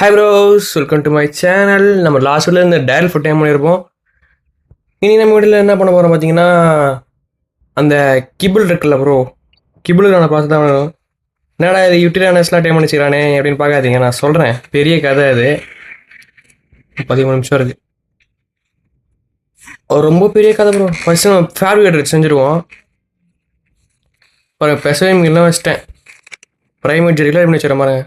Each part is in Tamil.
Hi bros, welcome to my channel. நம்ம லாஸ்ட் வீடியோவில் இந்த டயல் ஃபுட் டைம் பண்ணியிருப்போம். இனி நம்ம வீட்டில் என்ன பண்ண போகிறோம் பார்த்தீங்கன்னா, அந்த கிபிள் இருக்குல்ல ப்ரோ, கிபிளுக்கான ப்ராசஸ் தான் வேணும். என்னடா இது யூடியூப்லாம் டைம் பண்ணிச்சுக்கிறானே அப்படின்னு பார்க்காதீங்க, நான் சொல்கிறேன். பெரிய கதை அது. 13 நிமிஷம் இருக்குது. ரொம்ப பெரிய கதை ப்ரோ. ஃபஸ்ட்டு நம்ம ஃபேப்ரிகேட்டர் செஞ்சுருவோம். ஒரு பெசவே மீன்லாம் வச்சிட்டேன். ப்ரைமேட் ஜெரிலாம் எப்படி வச்சுற பாருங்க.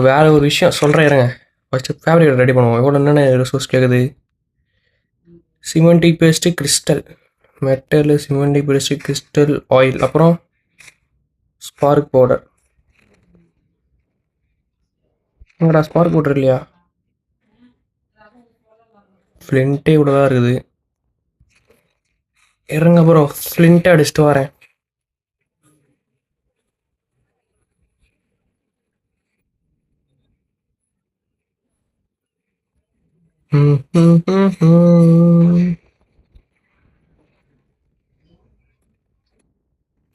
வேறு ஒரு விஷயம் சொல்கிறேன் இருங்க. ஃபஸ்ட்டு ஃபேப்ரிகேட்டர் ரெடி பண்ணுவோம். எவ்வளோ என்னென்ன ரிசோர்ஸ் கேட்குது? Semantic paste, crystal metal, semantic paste, crystal oil, அப்புறம் ஸ்பார்க் பவுடர். எங்கடா ஸ்பார்க் பவுடர் இல்லையா? ஃப்ளின்ட்டே இவ்வளோ தான் இருக்குது. இருங்க ப்ரோ, ஃப்ளின்ட்டை அடிச்சுட்டு வரேன்.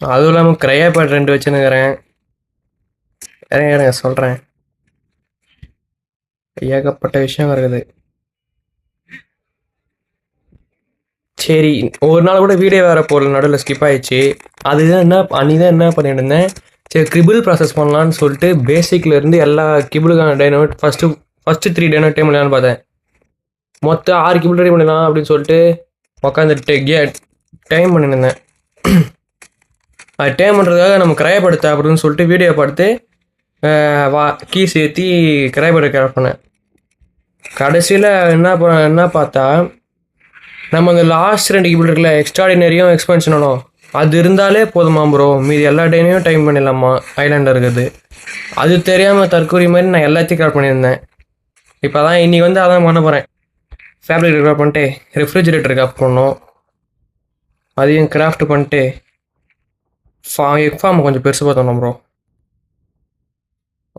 அதுவும் இல்லாமல் கிரையா பேட் 2 வச்சுன்னுக்கிறேன். இருங்க சொல்கிறேன். ஏகப்பட்ட விஷயம் இருக்குது. சரி, ஒரு நாள் கூட வீடியோ வேறு போடல, நடுவில் ஸ்கிப் ஆயிடுச்சு. அதுதான் என்ன பண்ணிட்டு இருந்தேன். சரி, கிபிள் ப்ராசஸ் பண்ணலான்னு சொல்லிட்டு பேசிக்லேருந்து எல்லா கிபிளுக்கான டைனோட் ஃபஸ்ட்டு 3 டைனோட் டைம் பண்ணலான்னு பார்த்தேன். மொத்தம் 6 கிபிள் ரெடி பண்ணலாம் அப்படின்னு சொல்லிட்டு உட்காந்துட்டு டைம் பண்ணியிருந்தேன். அது டைம் பண்ணுறதுக்காக நம்ம கிரையப்படுத்த அப்படின்னு சொல்லிட்டு வீடியோ பார்த்து கீ சேர்த்தி கிரையப்பட கிராஃப்ட் பண்ணேன். கடைசியில் என்ன பார்த்தா, நம்ம அந்த லாஸ்ட் 2 கிபிள் இருக்குல்ல, எக்ஸ்ட்ராடினரியும் எக்ஸ்பென்ஷனும், அது இருந்தாலே போதுமா ப்ரோ, மீதி எல்லா டைனையும் டைம் பண்ணிடலாமா ஐலாண்டில் இருக்குது. அது தெரியாமல் தற்கூரி மாதிரி நான் எல்லாத்தையும் கிராஃப்ட் பண்ணியிருந்தேன். இப்போ தான் இன்றைக்கி வந்து அதான் பண்ண போகிறேன். ஃபேப்ரிக் கிராஃப்ட் பண்ணிட்டு ரெஃப்ரிஜிரேட்டர் கிராஃப்ட் பண்ணணும். அதையும் கிராஃப்ட் பண்ணிட்டு எக் ஃபார்ம் கொஞ்சம் பெருசு பார்த்தோம் ப்ரோ.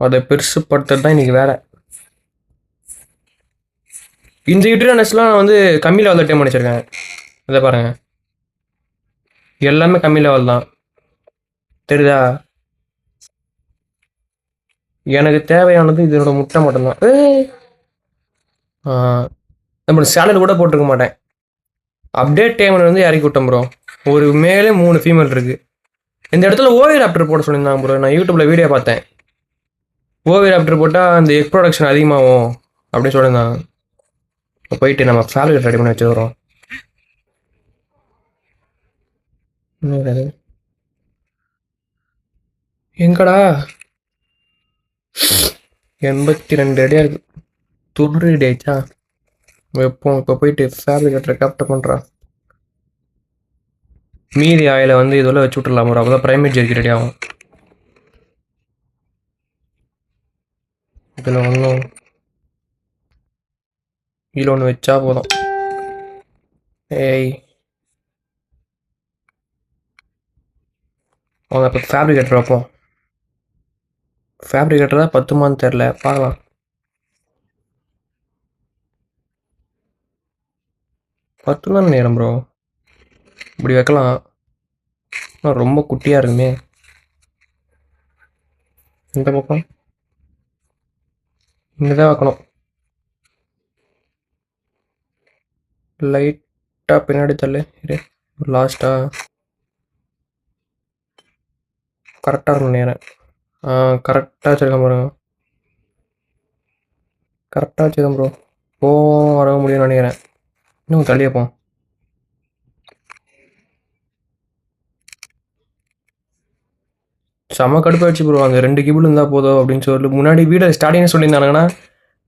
அதை பெருசு படுத்துறது தான் இன்றைக்கி வேலை. இந்த யூடியூப்லாம் நான் வந்து கம்மி லெவலில் டைம் பண்ணிச்சிருக்கேன். இதை பாருங்கள், எல்லாமே கம்மி லெவல் தான் தெரியுதா. எனக்கு தேவையானது இதனோட முட்டை மட்டும்தான். நம்ம சேலட் கூட போட்டிருக்க மாட்டேன். அப்டேட் டைம் வந்து இறக்கி விட்டோம் ப்ரோ. ஒரு மேலே 3 ஃபீமேல் இருக்குது. இந்த இடத்துல ஓவிராப்டர் போட சொல்லியிருந்தாங்க ப்ரோ. நான் யூடியூப்பில் வீடியோ பார்த்தேன். ஓவிராப்டர் போட்டால் அந்த எக் ப்ரொடக்ஷன் அதிகமாகும் அப்படின்னு சொல்லியிருந்தாங்க. போயிட்டு நம்ம ஃபேப்ரிக் ரெடி பண்ணி வச்சுக்கிறோம். எங்கடா 82 அடியாக இருக்குது. 90 அடி ஆயிடுச்சா? இப்போ போயிட்டு ஃபேப்ரிகேட்டரை கேப்டர் பண்ணுறான். மீதி ஆயிலை வந்து இதெல்லாம் வச்சு விட்டுடலாம் ப்ரோ. அப்போ தான் ப்ரைமேட் ஜெர்க்கி ரெடி ஆகும். இதில் ஒன்று வச்சா போதும். ஏய், அவங்க இப்போ ஃபேப்ரிகேட்டர் வைப்போம். ஃபேப்ரிகேட்டர் தான் 10மான்னு தெரில, பார்க்கலாம். தான் நேரம் ப்ரோ. இப்படி வைக்கலாம். ரொம்ப குட்டியாக இருக்குமே. இந்த பக்கம் இங்கே தான் வைக்கணும். லைட்டாக பின்னாடி தள்ளு. இரு, லாஸ்ட்டாக கரெக்டாக இருக்கும் நேரம். கரெக்டாக வச்சுருக்கேன் பாருங்க. கரெக்டாக வச்சுருக்கேன் ப்ரோ. வர முடியும்னு நினைக்கிறேன். இன்னும் தள்ளியப்போம். செம்ம கடுப்பாச்சு ப்ரோ. அந்த 2 கிபிள் இருந்தால் போதும் அப்படின்னு சொல்லி முன்னாடி வீடியோ ஸ்டார்டிங் சொல்லியிருந்தானுங்கன்னா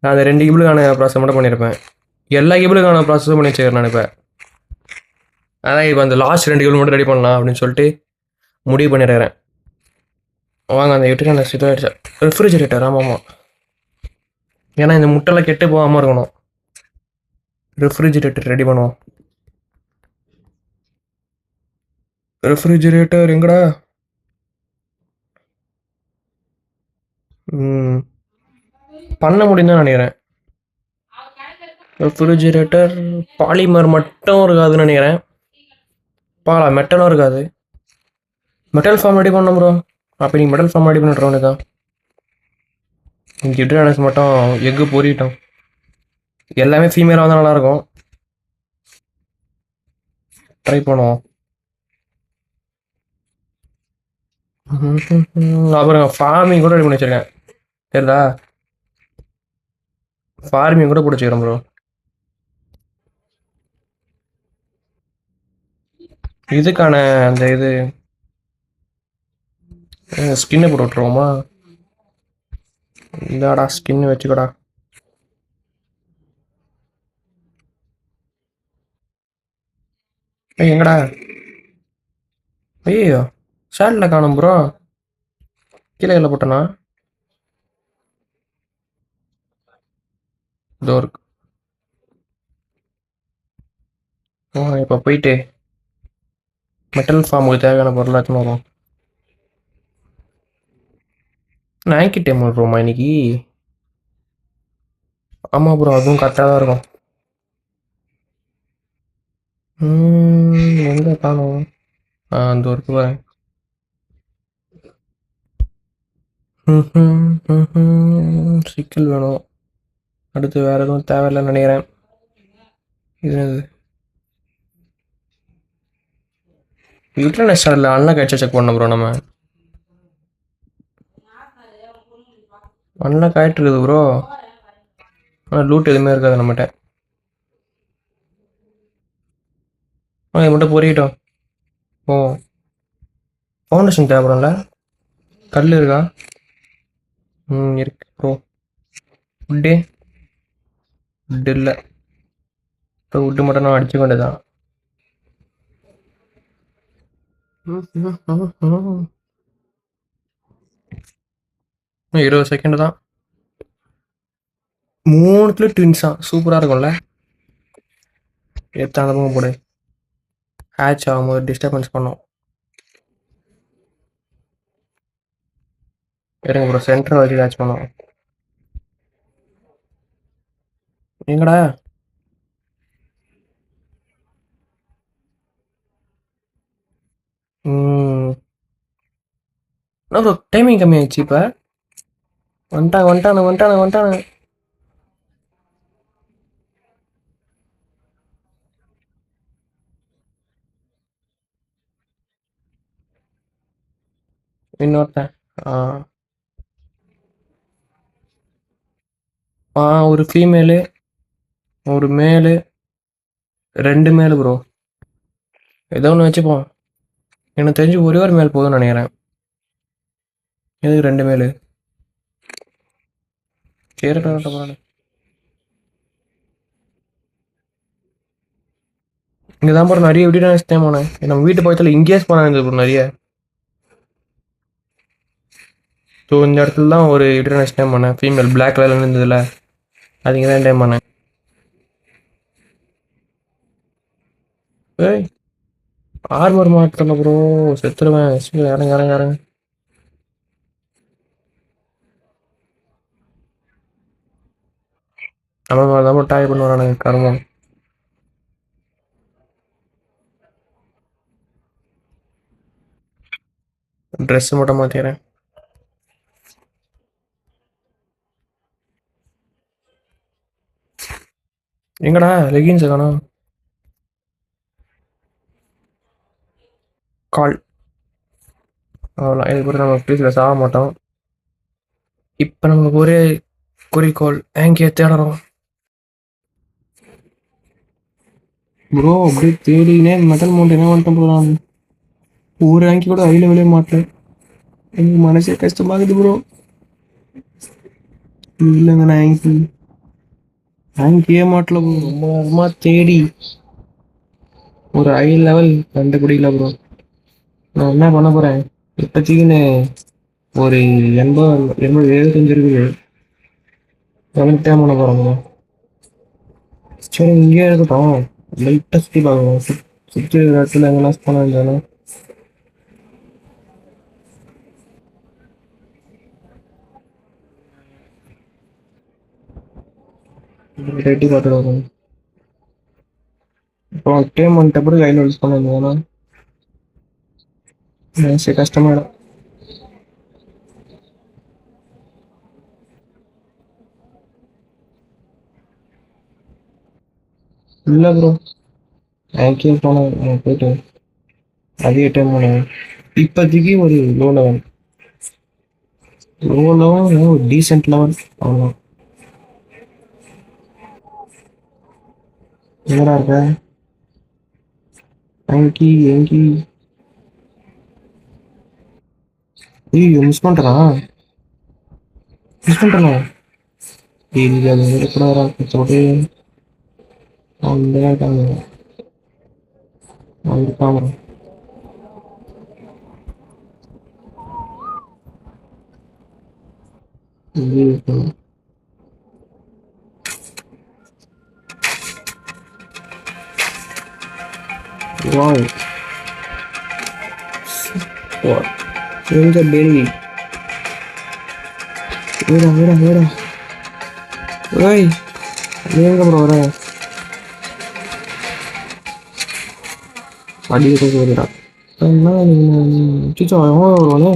நான் அந்த 2 கிபிளுக்கான ப்ராசஸ் மட்டும் பண்ணியிருப்பேன். எல்லா கிபிளுக்கான ப்ராசஸும் பண்ணி வச்சுக்கிறேன் நான் இப்போ. அதான் இப்போ அந்த லாஸ்ட் 2 கிபிள் மட்டும் ரெடி பண்ணலாம் அப்படின்னு சொல்லிட்டு முடிவு பண்ணிடுறேன். வாங்க அந்த யூடியூப் இதாகிடுச்சா ரெஃப்ரிஜிரேட்டர். ஆமாம், ஏன்னா இந்த முட்டைலாம் கெட்டு போகாமல் இருக்கணும். ரெஃப்ரிஜிரேட்டர் ரெடி பண்ணுவோம். ரெஃப்ரிஜிரேட்டர் எங்கடா? பண்ண முடியும் தான் நினைக்கிறேன். ரெஃப்ரிஜிரேட்டர் பாலிமர் மட்டும் இருக்காதுன்னு நினைக்கிறேன். பார்க்கலாம், மெட்டலும் இருக்காது. மெட்டல் ஃபார்ம் ரெடி பண்ண ப்ரோ. அப்போ நீங்கள் மெட்டல் ஃபார்ம் ரெடி பண்ணிடுற வேண்டியதான். கிட்ரானஸ் மட்டும் எக்கு பொறிட்டோம். எல்லாமே ஃபீமேலாக வந்தால் நல்லாயிருக்கும். ட்ரை பண்ணுவோம். அப்புறம் ஃபார்மிங் கூட ரெடி பண்ணி வச்சிருக்கேன். சரிதா, ஃபார்மிங் கூட பிடிச்சிக்கிறோம் ப்ரோ. இதுக்கான அந்த இது ஸ்கின்னை போட்டு விட்டுருவோமா? இந்தாடா ஸ்கின் வச்சுக்கடா. எங்கடா? ஐயோ ஷாட்டில் காணும் ப்ரோ. கீழே கீழே போட்டனா? இதோ இருக்கு. இப்போ போயிட்டு மெட்டல் ஃபார்முக்கு தேவையான பொருள் எடுத்துன்னு வரும். நாய்க்கு டைம் விட்ருவோமா இன்னைக்கு? ஆமாம் ப்ரோ, அதுவும் கரெக்டாக தான் இருக்கும். எங்கே காணும்? அந்த ஒர்க்கு வரேன். சிக்கல் வேணும். அடுத்து வேறு எதுவும் தேவையில்லைன்னு நினைக்கிறேன். இது இன்டர்நெட் ஸ்டாரில் அன்லாக் ஆயிடுச்சா செக் பண்ண ப்ரோ. நம்ம அன்லாக் ஆகிட்டு இருக்குது ப்ரோ. ஆனால் லூட் எதுவுமே இருக்காது நம்மகிட்ட. இது மட்டும் பொறிக்கிட்டோம். ஓ, ஃபவுண்டேஷன் தேவைப்படும்ல? கல் இருக்கா? இருக்கு ப்ரோ. உட்டு உட்டு இல்லை. இப்போ உட்டு மட்டும் நான் அடிச்சுக்க வேண்டியதான். 20 செகண்ட் தான். 3 ட்வின்ஸா சூப்பராக இருக்கும்ல? எடுத்து அந்த பக்கம் போடு. ஹேட்ச் ஆகும்போது டிஸ்டர்பன்ஸ் பண்ணோம். இருங்க ப்ரோ, சென்டர் வச்சு ஹேட்ச் பண்ணோம். எங்கடா? என்ன ப்ரோ டைமிங் கம்மி ஆயிடுச்சு இப்போ? வந்துட்டானு. இன்னொருத்தன். ஆ ஒரு ஃபீமேலு, ஒரு மேலு, 2 மேலு ப்ரோ. ஏதோ ஒன்று வச்சுப்போம். எனக்கு தெரிஞ்சு ஒரே ஒரு மேல் போதும்னு நினைக்கிறேன். எதுக்கு 2 மேலு? சரி. இங்கே தான் ப்ரோ நிறைய எப்படி நான் ஸ்டே போனேன். நம்ம வீட்டு பக்கத்தில் இங்கேயே போனா இருந்தது ப்ரோ நிறைய. ஸோ இந்த இடத்துல தான் ஒரு இன்டர்நெட் டைம் பண்ணேன். ஃபீமேல் பிளாக் கலர்ல இருந்ததுல, அது இங்கே தான் டைம் பண்ணேன். ஏய், ஆர்மர் மாட்டல ப்ரோ, செத்துருவேன். இறங்க. நம்ம தான் டாய் பண்ண வரானுங்க கருமம். ட்ரெஸ் மட்டும் மாற்றிக்கிறேன். எங்கடா லெகின்ஸ் காணோம்? கால் அவ்வளோ. இது கூட நம்ம ப்ளீஸில் சாக மாட்டோம். இப்போ நமக்கு ஒரே குறிக்கோள் எங்கேயே தேடணும் ப்ரோ. அப்படியே தேடினே மெட்டல் மவுண்டைனே வந்துட்டோம் ப்ரோ. நான் ஒரு ரேங்கி கூட ஹை லெவலே மாட்டேன். எனக்கு மனசே கஷ்டமாகுது ப்ரோ. இல்லைங்க, நான் ரேங்கே மாட்டல ப்ரோ. ரொம்ப நேரமாக தேடி ஒரு ஹை லெவல் கண்டுபிடிக்கல ப்ரோ. நான் என்ன பண்ண போகிறேன் இப்போதைக்குன்னு ஒரு 75 இருக்குது. கனெக்டே பண்ண போகிறோம் ப்ரோ. சரி இங்கே இருக்கட்டும். லைட்டாக சுற்றி பார்க்கணும். சுற்றி இடத்துல எங்கன்னா போனால் இருந்தாலும் ரெட்டி பார்த்துட்டு வரும். இப்போ டேம் வந்துட்ட பிறகு கையில் யூஸ் பண்ணிருந்தோம்னா சரி கஷ்டமாயிடும். இல்லை ப்ரோ. ஆக்சுவலி போனேன் போயிட்டு அதிக டைம் போனேன். இப்போதைக்கு ஒரு லோ லெவல் ஒரு டீசென்ட் லெவல் அவ்வளோ. எங்கடா இருக்க? தேங்க்யூ எங்கி. ஐயோ மிஸ் பண்ணுறா. மிஸ் பண்ணுறா. இது அது எப்படா சொல்லிட்டு அந்த இருக்காம. வாவ். எங்க பேபி? வேடா வேடா வேடா. ஏய் நீ எங்க ப்ரோ வர? அடி வருடா. சிச்சோ எவ்வளோ வருவானே.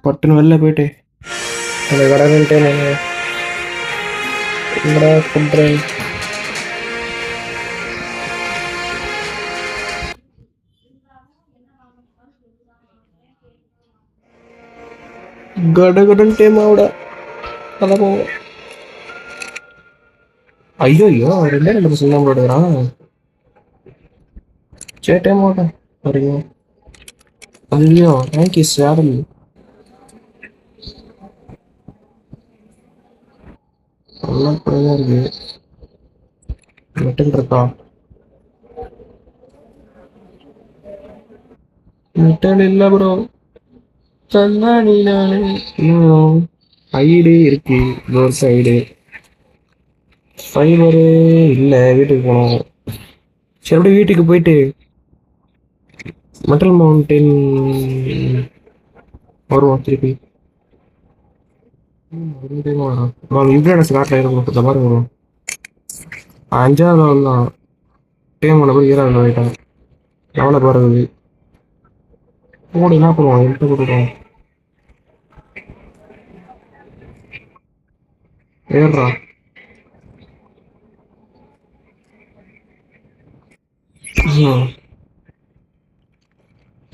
பட்டுன்னு வெளில போயிட்டு அந்த கடன்ட்டு என்னடா பண்ணுறேன். கடன் டைம் ஆவிட அதான் போவோம். ஐயோ ஐயோ ரெண்டே ரெண்டு பசங்க தான் எடுக்கிறான். சரி டைம் ஆகட்டும் வரைக்கும். ஐயோ தேங்க்யூ சேடல். நல்லா குறையாக இருக்கு. மெட்டல் இருக்கா? மெட்டல் இல்லை ப்ரோ. கண்ணாடி நானே. இன்னும் ஐடு இருக்கு ஒரு சைடு. ஃபைபரு இல்லை வீட்டுக்கு போகணும். சரி அப்படியே வீட்டுக்கு போயிட்டு மெட்டல் மவுண்டன் வருவோம் திருப்பி. யூபிஎஸ் காட்டில் இருக்கும் இந்த மாதிரி வரும். அஞ்சாவது லெவல் தான். டேம் பண்ண போய் 7வது லெவல் ஆகிட்டாங்க. எவ்வளோ போகிறது கூட என்ன பண்ணுவோம் என்கிட்ட கொடுக்குறோம். ஏறா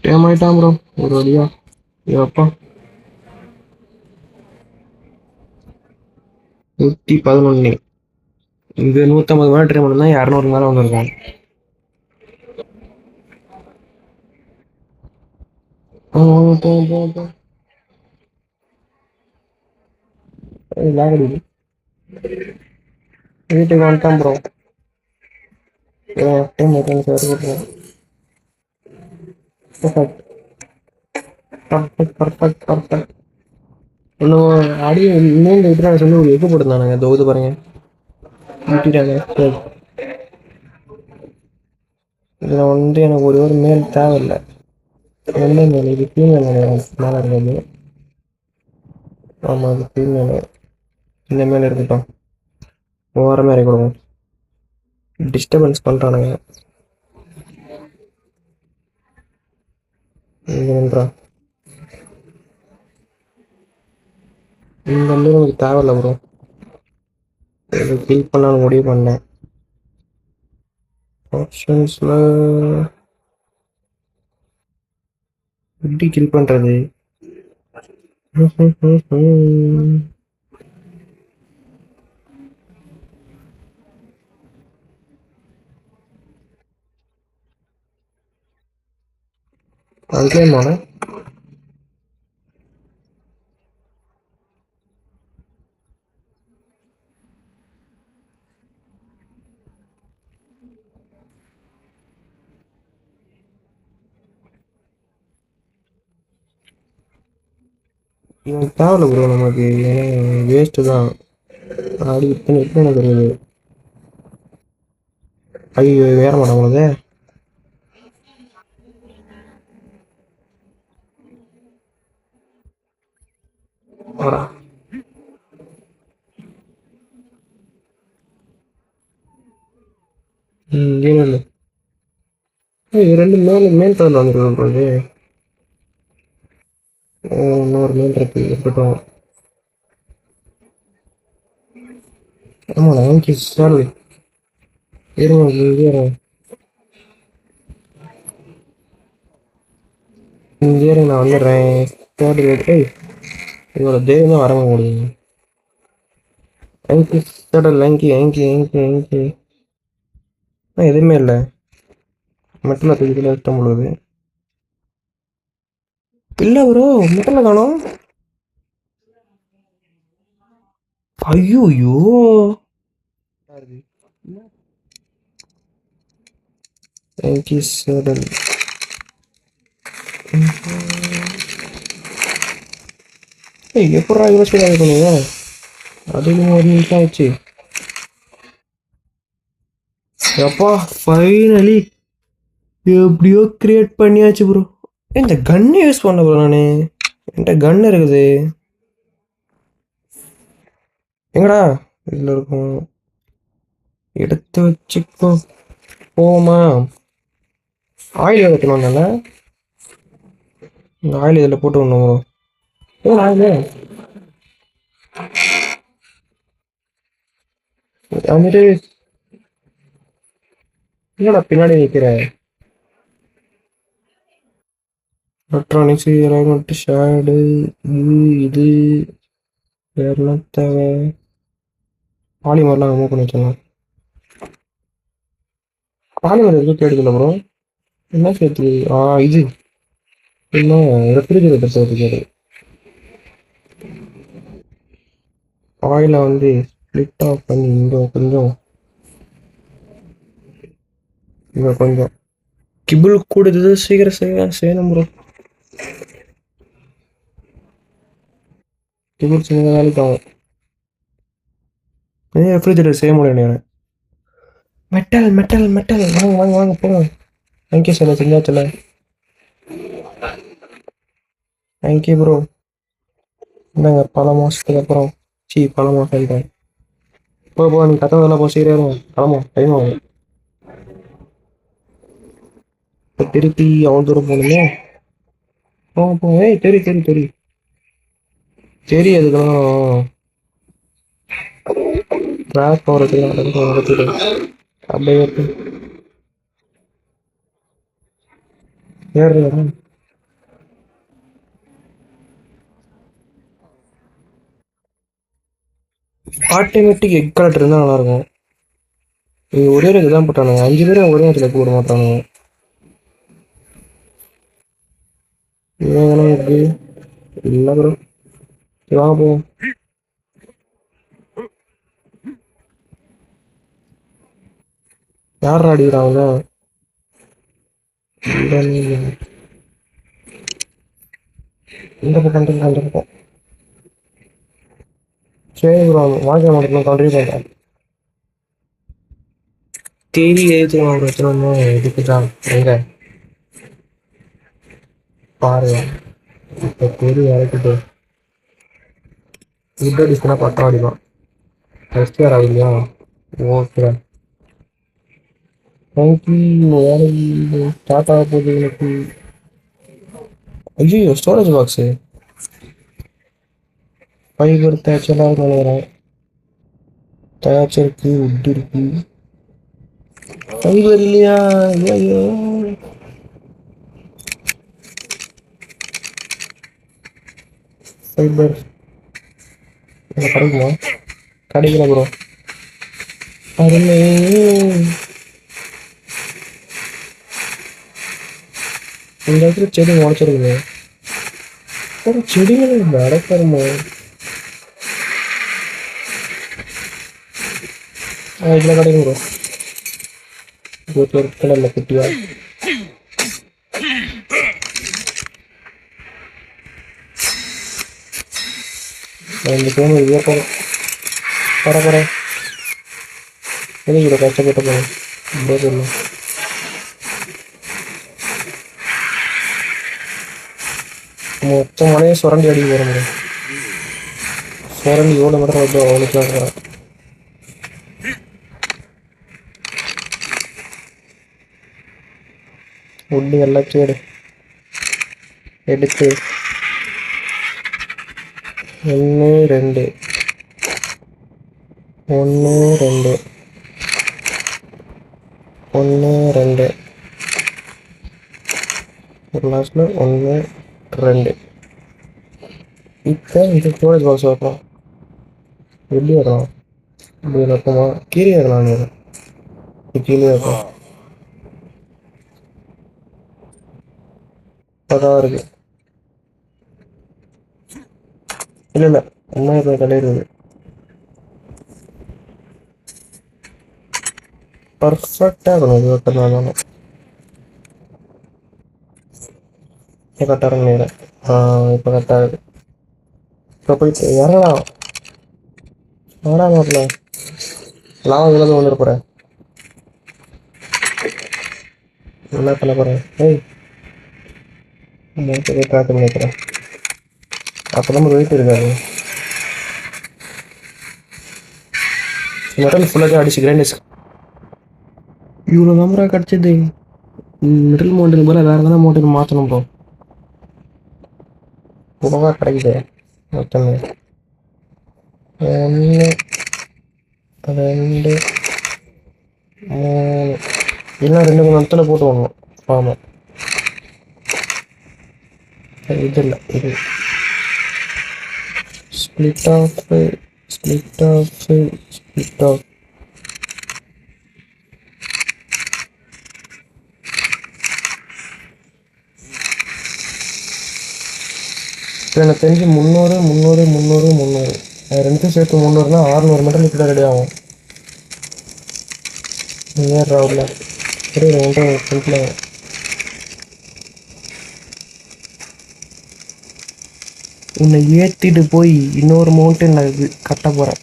டேம் ஆகிட்டான் ப்ரோ ஒரு வழியா. எப்பா 111. இது 150 மேலே ட்ரை பண்ணா 200 மேலே வந்திருக்கான். வீட்டுக்கு வந்துட்டான் ப்ரோ. டைம் சார் கொடுத்துருவோம். Perfect perfect perfect perfect. இன்னும் அடி இன்னும் விட்டுறாங்க சொல்லி ஒரு எக்கு போட்டுருந்தானுங்க. தோது பாருங்க விட்டுட்டாங்க. சரி இதில் வந்து எனக்கு ஒரு மேல் தேவையில்லை. எந்த மேல் இது ஃபீமேல் மேலே இருக்கிறது. ஆமாம் அது ஃபீமேல். இந்த மேல் இருக்கட்டும். ஓரமாக இறக்கி கொடுங்க. டிஸ்டர்பன்ஸ் பண்ணுறானுங்க. இங்கே நின்றா. இந்த வந்து எனக்கு தேவையில்லை ப்ரோ. இது கில் பண்ணாலும் முடிவு பண்ணேன். ஆப்ஷன்ஸில் எப்படி கில் பண்ணுறது? அதுக்கேமான இவனுக்கு தேவையில்ல ப்ரோ. நமக்கு வேஸ்ட்டு தான். ஆடி இத்தனை எப்படி எனக்கு தெரியுது. ஐயோ வேற மாட்டேன் உங்களுக்கு. ரெண்டு மேல் கலர் வந்துருக்கு. இன்னொரு மேல் இருக்கு இருக்கட்டும். ஆமாண்ணா ஓகே சார். இருங்க நான் வந்துடுறேன். தேர்ட் ரேட் இதோட தேவம் தான் வர முடியும். Thank you sir. தேங்க்யூ. எதுவுமே இல்லை. மெட்டல தூக்கில இஷ்டம் உள்ளது இல்லை ப்ரோ. மெட்டல காணோம். ஐயோ தேங்க்யூ சார். எப்படா இவ்வளோ ஸ்பீடாக பண்ணுங்க. அது ஒரு நிமிஷம் ஆயிடுச்சு. எப்பா ஃபைனலி எப்படியோ கிரியேட் பண்ணியாச்சு ப்ரோ. இந்த கன்னை யூஸ் பண்ண ப்ரோ. நான் என்கிட்ட கன் இருக்குது. எங்கடா இதில் இருக்கும். எடுத்து வச்சுக்கோ. போமா ஆயில் வைக்கணும்னால இந்த ஆயில் இதில் போட்டு விடணும் ப்ரோ. ஏன் ஆயில் வந்துட்டு என்னடா பின்னாடி நிற்கிற. எலக்ட்ரானிக்ஸ் எலமெண்ட் ஷேடு இது வேறெல்லாம் தேவை. பாலிமர்லாம் மூவ் பண்ணி வச்சிடலாம். பாலிமர் எதுவும் கேடுதில்ல ப்ரோ. என்ன சேர்த்து இது இன்னும் ரெஃப்ரிஜரேட்டர் சேர்த்துக்காரு. ஆயிலை வந்து ஸ்ப்ளிட் ஆஃப் பண்ணி இங்கே கொஞ்சம் கிபிள் கூடுது. சீக்கிரம் செய்யணும் ப்ரோ. கிபிள் சின்ன வேலைக்கு ஆகும். ரெஃப்ரிஜரேட்டர் செய்ய முடியும். மெட்டல் வாங்க போகிறோம். Thank you sir. செஞ்சாச்சுல. Thank you bro. என்னங்க பல மாதத்துக்கு அப்புறம் பல மாதம் போ நீ கத்ததெல்லாம் சீக்கிரம் கிளம்போ. டைம் ஆகும். இப்போ திருப்பி அவ்வளோ தூரம் போகணுமே. தெரி அதுக்கெல்லாம் ட்ராக் போகிறதுக்கு நடத்திட்டு அப்படியே இருக்கு. ஏறுறேன். ஆட்டோமேட்டிக் எக் கலெக்டர் இருந்தால் நல்லாயிருக்கும். இது ஒரே இதுதான் போட்டானுங்க. 5 பேரும் ஒரே இடத்துல போட மாட்டானுங்க. இவங்கெல்லாம் எப்படி இல்லை ப்ரோ. வாங்க போவோம். யார் அடிக்கிறாங்க. இந்த பக்கம் அந்த பக்கம். சரி ப்ரோ வாங்க மட்டும் கண்டினியூ பண்ணுறேன். தேடி எழுத்துருவான் ஒரு வச்சுருந்தோம். இதுக்கு தான் எங்க பாரு. இப்போ தெரி இறக்கிட்டு ஃபுட் அடிச்சுனா பட்டம் அடிப்பான். ஃபஸ்ட் இயர் ஆகுதுலையா. Okay thank you. வேலை ஸ்டார்ட் ஆக போகுது எனக்கு. ஐயோ ஸ்டோரேஜ் பாக்ஸு ஃபைபர் தேய்ச்சலாக நினைக்கிறேன். தேய்ச்சருக்கு உட் இருக்கு. ஃபைபர் இல்லையா. ஐயோ ஃபைபர் கிடைக்குமா. கிடைக்கல ப்ரோ. அருமை. இந்த இடத்துல செடி முளைச்சிருக்குது. செடிகள் அடைக்கணுமோ. இதில் கிடைக்கும் ப்ரோ. வீட்டில் கிடல குட்டியா. இந்த பேர் வியப்பம் பரபர எதுக்கு இவ்வளோ கஷ்டப்பட்டு போகணும். ரொம்ப சொல்லணும். மொத்தம் மழையை சுரண்டி அடிக்க போகிற முடியும். சுரண்டி எவ்வளோ மட்டும் வந்து அவனுக்குலாம் இருக்கிறான். உட்டு எல்லாத்தையும் எடுத்து 1 2 1 2 1 2 ஒரு லாஸ்ட்ல 1 2. இப்போ இந்த ஸ்டோரேஜ் பாக்ஸ் வைக்கலாம். எப்படி வைக்கலாம்? இப்படி வைக்கமா? கீழே வைக்கலாம். கீழே வைக்கலாம். அதான் இருக்கு. இல்லை என்ன இப்போ கிடையாது. பர்ஃபெக்டாக இருக்கணும் இது வைக்கிறதுனால. இப்போ கரெக்டாக நினைக்கிறேன். இப்போ கரெக்டாக இருக்கு. இப்போ போயிட்டு இறங்கலாம். மாப்பிள்ள லாபம் இவ்வளோ வந்துட போகிறேன். என்ன பண்ண போகிறேன்? ட்ராக் நினைக்கிறேன். அப்போ நம்ம வெயிட் இருக்காது. மெட்டல் ஃபுல்லாக அடிச்சு கிரைண்டர்ஸ் இவ்வளோ நம்பராக கிடச்சிது. மிடில் மவுண்டன் போல் வேறு எதனா மவுண்டன் மாற்றணும் ப்ரோ. இவ்வளோவா கிடைக்குது மொத்தமே. 1 2 3 இன்னும் 2 3 இடத்துல போட்டு வாங்கணும். ஆமாம் இது இல்லை இது split off split off split off. இப்போ எனக்கு தெரிஞ்சு 300 300 300 300 ரெண்டுத்தையும் சேர்த்து 300னா 600 மீட்டர் லிட்டர் ரெடி ஆகும். ஏன் ராவில் சரி 2 சிம்பிள். உன்னை ஏற்றிட்டு போய் இன்னொரு மவுண்டன் இது கட்ட போகிறேன்.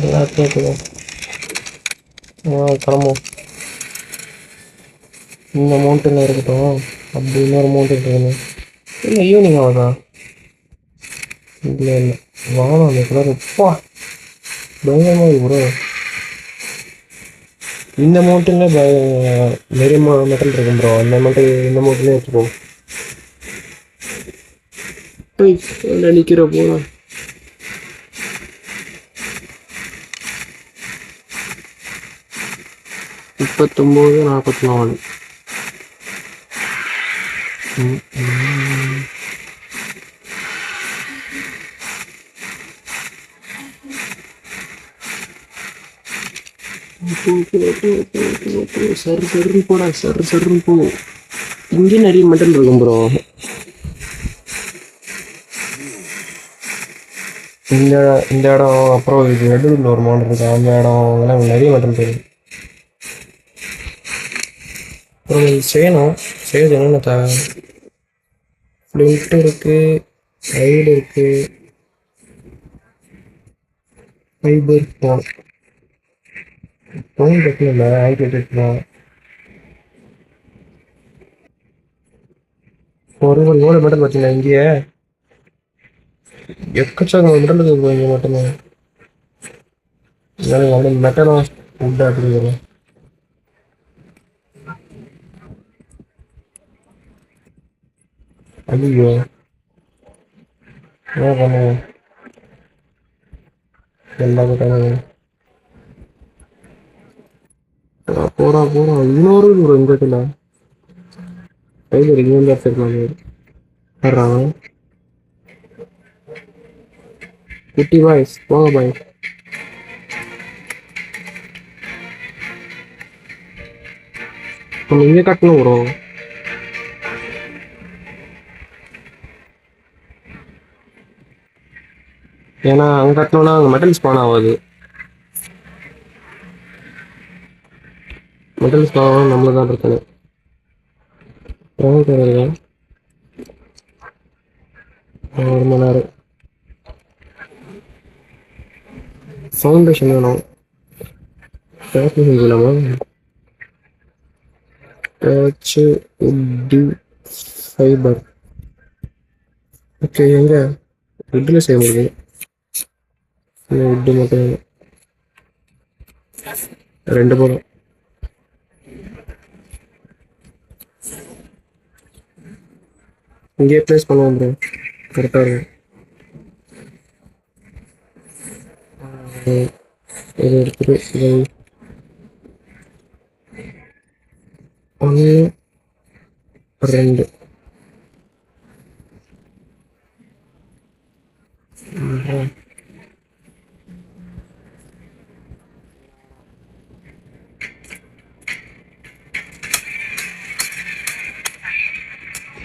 எல்லாம் கேட்குது. கிளம்பும். இந்த மவுண்டன் இருக்கட்டும். அப்படி இன்னொரு மவுண்டன் இருக்கணும். இல்லை ஈவினிங் ஆகுதா? இல்லை வானம் அந்த கலர் எப்பா பயங்கரமாக இருக்கு ப்ரோ. இந்த மவுண்டனில் நிறைய மெட்டல் இருக்கும் ப்ரோ. அந்த இந்த மவுண்டனே வச்சுக்கோ. நிற்கிற போகலாம். முப்பத்தொம்போது 44. சரி போடா சரி போ. இங்கே நிறைய மெட்டல் இருக்கும் ப்ரோ. இந்த இடம் அப்புறம் இது நடுவில் ஒரு மவுண்ட் இருக்கு. அந்த இடம் அதெல்லாம் நிறைய மெட்டல் இருக்கு. அப்புறம் இது செய்யணும். என்னென்ன தேவை? ஃப்ளிண்ட் இருக்கு, ஐடு இருக்கு, ஃபைபர் ஃபோன் கட்டல ஆங்கிள் எடுக்கலாம். ஒரு எவ்வளோ மெட்டல் பார்த்தீங்கன்னா இங்கேயே எக்கச்சக்க மெட்டல் இருக்கு இங்கே மட்டுமே. அவ்வளோ மெட்டலும் உட் அப்படிங்கிறோம். ஐயோ என்ன பண்ணுவோம்? எல்லாத்துக்கும் போடா இன்னொரு ஒரு இந்த இடத்துல ஃபைபர் இங்கே எடுத்துருக்காங்க. வர்றாங்க குட்டி பாய்ஸ் போங்க பாய். நம்ம இங்கே கட்டணும் வரும். ஏன்னா அங்கே கட்டணும்னா அங்கே மெட்டல் ஸ்பான் ஆகாது. மெட்டல் ஸ்பான் ஆகும் நம்மளுக்கு தான் பிரச்சனை. ஒரு மணி நேரம் ஃபவுண்டேஷன் வேணும். செஞ்சிடலாமா? உட்டு ஃபைபர். ஓகே எங்கே உட்டில் செய்ய முடியும்? உட்டு மட்டும் 2 போதும். இங்கேயே ப்ளேஸ் பண்ணுவோம் ப்ரோ. கரெக்டாக இருக்கும். இது எடுத்துட்டு இது 1 2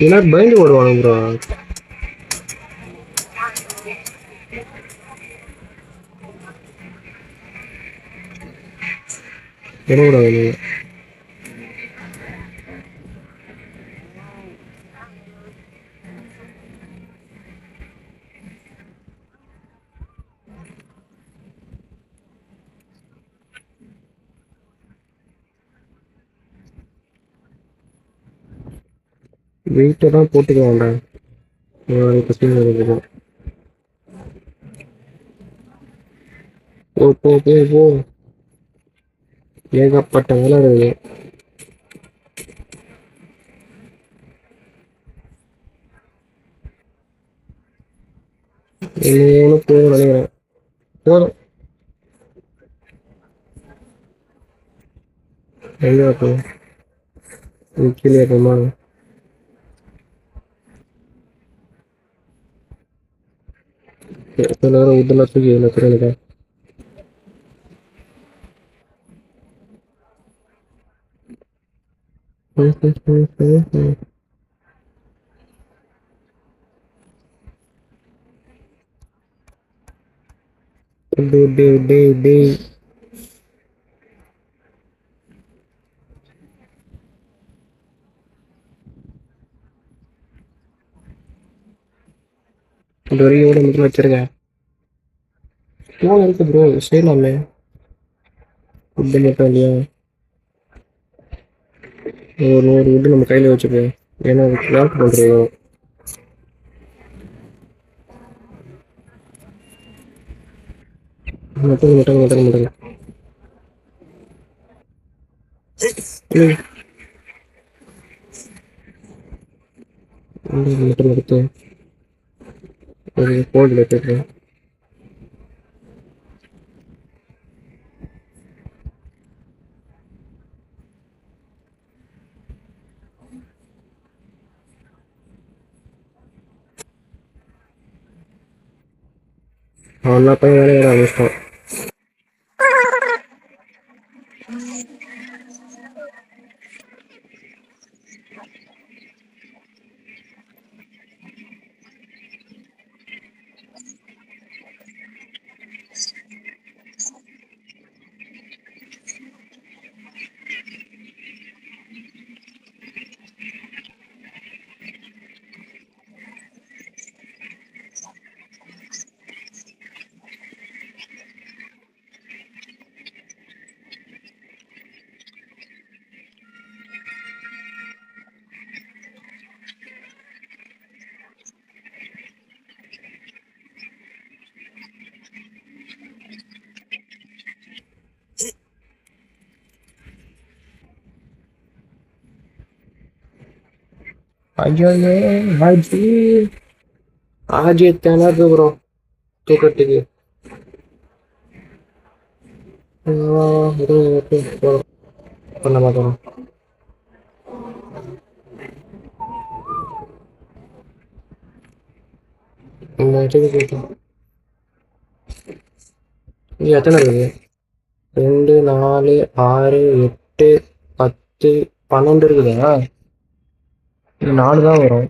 எல்லாரும் பயந்து ஓடுவாங்க ப்ரோ. விடக்கூடாது. வெயிட்டை தான் போட்டுக்க வேண்டாம். இப்போ சீன் போ போ போ போ. ஏகப்பட்ட வேலை இருக்குது. இன்னொன்று போதும் நினைக்கிறேன். போதும். எங்கே இருக்கும் கீழே இருக்குமா? சில நேரம் இதெல்லாம் தூக்கி இதில் திருநெல்வேலி டேய் இது வரைக்கும் எவ்வளோ மட்டும் வச்சிருக்கேன். ஃபோன் இருக்கு ப்ரோ, செய்யலாமே. ஃபுட்டு மட்டும் இல்லையா? ஒரு ஃபுட்டு நம்ம கையில் வச்சுப்போம். ஏன்னா வேலை பண்ணுறோம். மட்டும் எடுத்து ஒரு ஃபோல்டில் எடுத்துக்கிறேன். அவன் பையன் வேலையை ஆரம்பிச்சிட்டான். ஐயோ ஆஜி ஆஜி திணறது ப்ரோ தூக்கத்துக்கு. பண்ண மாட்டோம். இது எத்தனை இருக்குது? 2 4 6 8 10 12 இருக்குதா? இது 4 தான் வரும்.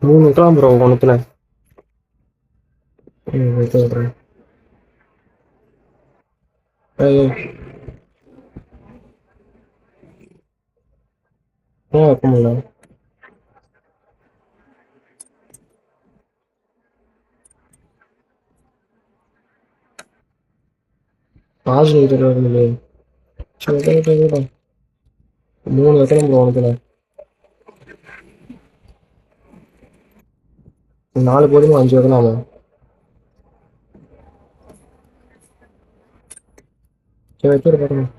3 வைக்கலாம் ப்ரோ ஒன்றுத்துல. வைக்கிறேன். வைக்க முடியல. பாசிட்டிவ் தெரியாது. 3 வைக்கலாம் ப்ரோ ஒன்றுத்துல. 4 போதுமா 5 வைக்கலாமா? சரி வச்சு பார்க்கணும்.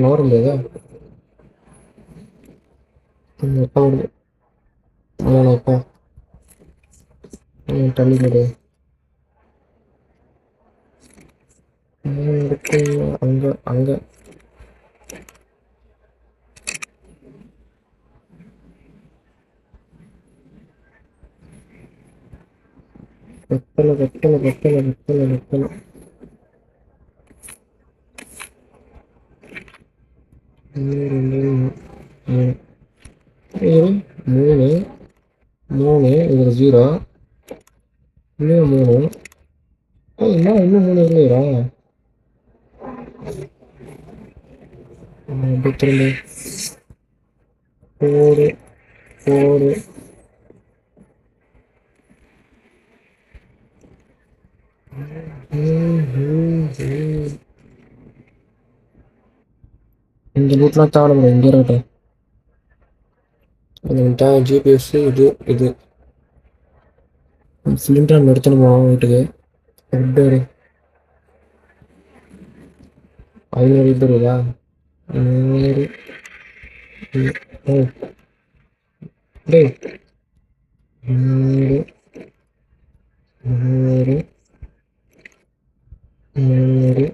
நோர முடியாதா? எப்போ வருது? எப்போ தள்ளி போடு. இருக்கு அங்கே அங்கே வெத்தலை வெத்தலை வெத்தலை வெத்தலை வெத்தலை. ரெண்டு மூணு மூணு மூணு இதில் 0 இன்னும் 3 என்ன இன்னும் 3 இல்லையா? அப்படி திரும்பி 4 4 இந்த ரூட்லாம் தாழ முடியும். இங்கே இருக்கட்டும். ஜிபிஎஸ் இது இது சிலிண்டர் எடுத்துன்னு போவோம் வீட்டுக்கு. ஃபுட்டு 500 இது இருக்குதா? 100 டேய் 100 100 100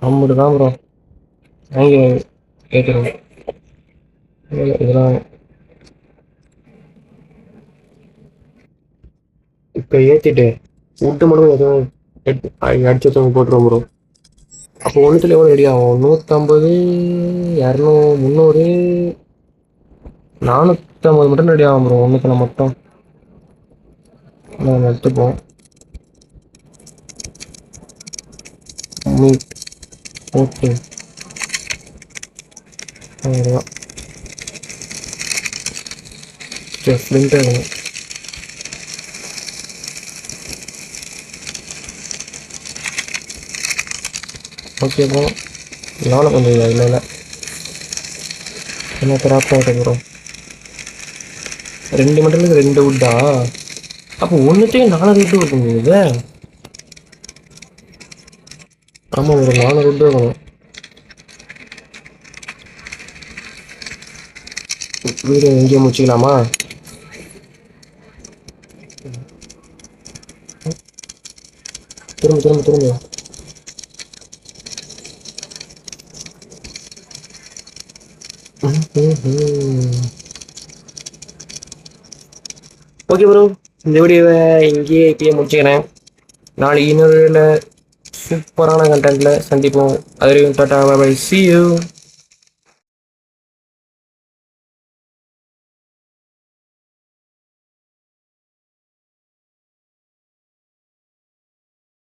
ஐம்பது தான் ப்ரோ. வாங்கி கேட்குறோம். இதெல்லாம் இப்போ ஏற்றிட்டு விட்டு மட்டும் எதுவும் அடிச்சு போட்டுருவோம் ப்ரோ. அப்போ ஒன்றுத்துல எவ்வளோ ரெடி ஆகும்? 150 200 300 450 மட்டும் ரெடி ஆகும் ப்ரோ. ஒன்றுத்துல மட்டும் நம்ம எடுத்துப்போம். மீட் ஓகே அவ்வளோதான். சரி ஃப்ளிண்ட்டு வேணும். Okay bro. நானும் கொஞ்சம் இல்லை என்ன கிராஃப்ட் ஆகிட்டு ப்ரோ. 2 மட்டும் 2 வுட்டா? அப்போ ஒன்றுத்தையும் 4 வுட்டு இருக்குங்க. ஆமாம் ஒரு 4 வுட்டு இருக்கணும். வீடியோ எங்கேயும் முடிச்சிக்கலாமா? திரும்ப திரும்ப திரும்ப ஓகே ப்ரோ. இந்த வீடியோவை இங்கேயே இப்பயே முடிச்சுக்கிறேன். நாளைக்கு இன்னொரு சூப்பரான கண்டென்ட்டில் சந்திப்போம். அது வரைக்கும் tata bye bye. See you.